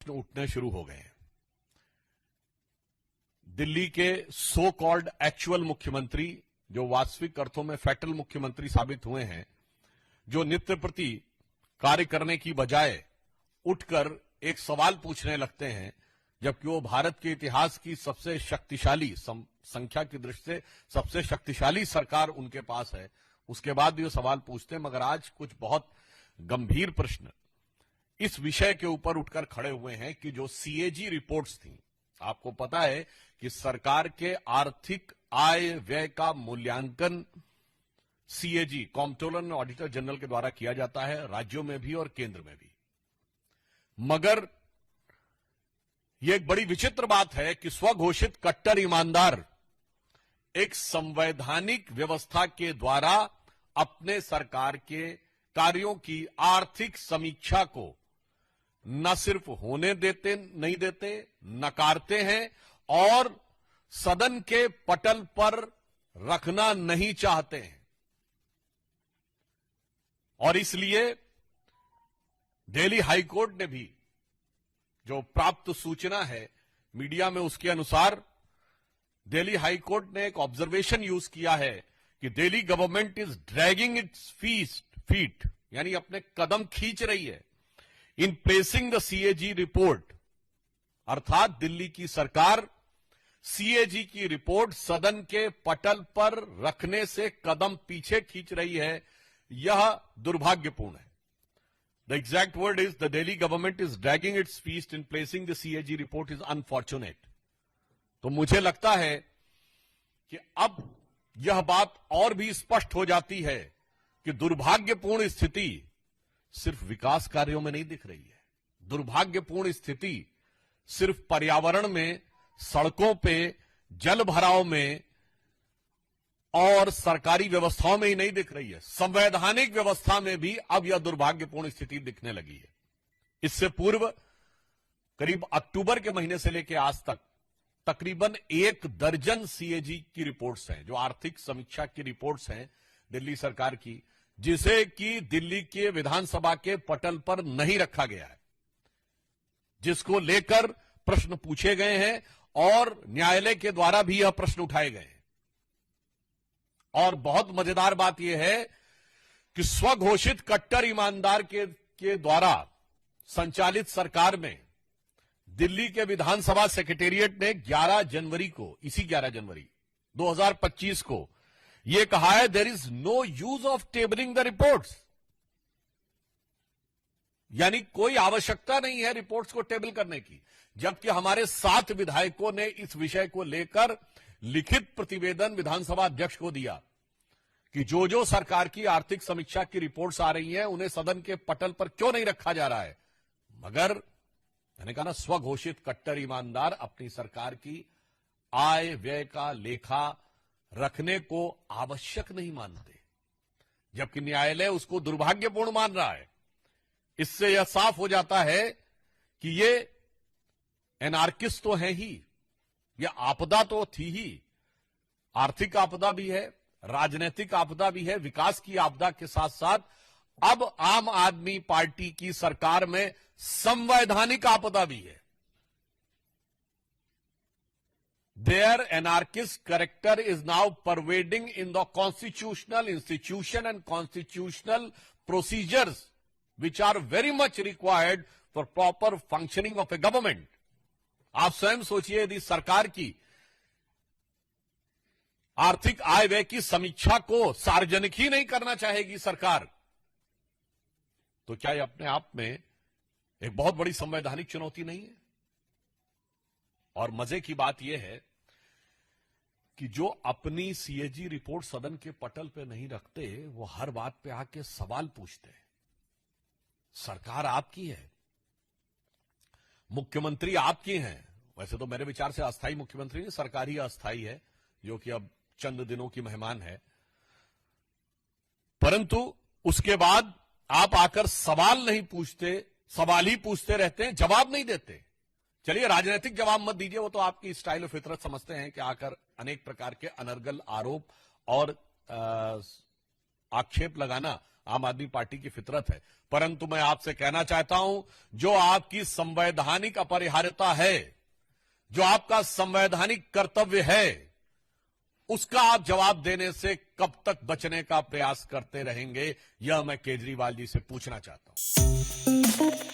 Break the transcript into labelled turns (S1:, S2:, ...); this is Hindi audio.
S1: प्रश्न उठने शुरू हो गए हैं। दिल्ली के सो कॉल्ड एक्चुअल मुख्यमंत्री, जो वास्तविक अर्थों में फैटल मुख्यमंत्री साबित हुए हैं, जो नित्य प्रति कार्य करने की बजाय उठकर एक सवाल पूछने लगते हैं, जबकि वो भारत के इतिहास की सबसे शक्तिशाली, संख्या की दृष्टि से सबसे शक्तिशाली सरकार उनके पास है, उसके बाद भी वो सवाल पूछते हैं। मगर आज कुछ बहुत गंभीर प्रश्न इस विषय के ऊपर उठकर खड़े हुए हैं कि जो सीएजी रिपोर्ट्स थी, आपको पता है कि सरकार के आर्थिक आय व्यय का मूल्यांकन CAG, comptroller and auditor general के द्वारा किया जाता है, राज्यों में भी और केंद्र में भी। मगर यह एक बड़ी विचित्र बात है कि स्वघोषित कट्टर ईमानदार एक संवैधानिक व्यवस्था के द्वारा अपने सरकार के कार्यों की आर्थिक समीक्षा को न सिर्फ होने देते, नहीं देते, नकारते हैं और सदन के पटल पर रखना नहीं चाहते हैं। और इसलिए दिल्ली हाईकोर्ट ने भी, जो प्राप्त सूचना है मीडिया में, उसके अनुसार दिल्ली हाईकोर्ट ने एक ऑब्जर्वेशन यूज किया है कि Delhi government is dragging its feet, यानी अपने कदम खींच रही है इन प्लेसिंग द सीएजी रिपोर्ट, अर्थात दिल्ली की सरकार सीएजी की रिपोर्ट सदन के पटल पर रखने से कदम पीछे खींच रही है। यह दुर्भाग्यपूर्ण है। The exact word is the Delhi government is dragging its feet in placing the CAG report is unfortunate. तो मुझे लगता है कि अब यह बात और भी स्पष्ट हो जाती है कि दुर्भाग्यपूर्ण स्थिति सिर्फ विकास कार्यों में नहीं दिख रही है। दुर्भाग्यपूर्ण स्थिति सिर्फ पर्यावरण में, सड़कों पे, जल भराव में और सरकारी व्यवस्थाओं में ही नहीं दिख रही है, संवैधानिक व्यवस्था में भी अब यह दुर्भाग्यपूर्ण स्थिति दिखने लगी है। इससे पूर्व करीब अक्टूबर के महीने से लेकर आज तक तकरीबन 1 दर्जन सीएजी की रिपोर्ट्स हैं, जो आर्थिक समीक्षा की रिपोर्ट्स हैं दिल्ली सरकार की, जिसे कि दिल्ली के विधानसभा के पटल पर नहीं रखा गया है, जिसको लेकर प्रश्न पूछे गए हैं और न्यायालय के द्वारा भी यह प्रश्न उठाए गए हैं। और बहुत मजेदार बात यह है कि स्वघोषित कट्टर ईमानदार के द्वारा संचालित सरकार में दिल्ली के विधानसभा सेक्रेटेरिएट ने 11 जनवरी को, इसी 11 जनवरी 2025 को यह कहा है, there is no use of tabling the reports, यानी कोई आवश्यकता नहीं है रिपोर्ट्स को टेबल करने की। जबकि हमारे 7 विधायकों ने इस विषय को लेकर लिखित प्रतिवेदन विधानसभा अध्यक्ष को दिया कि जो सरकार की आर्थिक समीक्षा की रिपोर्ट्स आ रही हैं, उन्हें सदन के पटल पर क्यों नहीं रखा जा रहा है। मगर मैंने कहा ना, स्वघोषित कट्टर ईमानदार अपनी सरकार की आय व्यय का लेखा रखने को आवश्यक नहीं मानते, जबकि न्यायालय उसको दुर्भाग्यपूर्ण मान रहा है। इससे यह साफ हो जाता है कि ये एनार्किस्ट तो है ही, यह आपदा तो थी ही, आर्थिक आपदा भी है, राजनीतिक आपदा भी है, विकास की आपदा के साथ साथ अब आम आदमी पार्टी की सरकार में संवैधानिक आपदा भी है। Their anarchist character is now pervading in the constitutional institution and constitutional procedures which are very much required for proper functioning of a government. आप स्वयं सोचिए, यदि सरकार की आर्थिक आय व्यय की समीक्षा को सार्वजनिक ही नहीं करना चाहेगी सरकार, तो क्या यह अपने आप में एक बहुत बड़ी संवैधानिक चुनौती नहीं है? और मजे की बात यह है कि जो अपनी सीएजी रिपोर्ट सदन के पटल पे नहीं रखते, वो हर बात पे आके सवाल पूछते हैं। सरकार आपकी है, मुख्यमंत्री आपकी हैं। वैसे तो मेरे विचार से अस्थायी मुख्यमंत्री नहीं, सरकार ही अस्थायी है, जो कि अब चंद दिनों की मेहमान है। परंतु उसके बाद आप आकर सवाल नहीं पूछते, सवाल ही पूछते रहते हैं, जवाब नहीं देते। चलिए, राजनीतिक जवाब मत दीजिए, वो तो आपकी स्टाइल ऑफ फितरत समझते हैं कि आकर अनेक प्रकार के अनर्गल आरोप और आक्षेप लगाना आम आदमी पार्टी की फितरत है। परंतु मैं आपसे कहना चाहता हूं, जो आपकी संवैधानिक अपरिहार्यता है, जो आपका संवैधानिक कर्तव्य है, उसका आप जवाब देने से कब तक बचने का प्रयास करते रहेंगे, यह मैं केजरीवाल जी से पूछना चाहता हूं।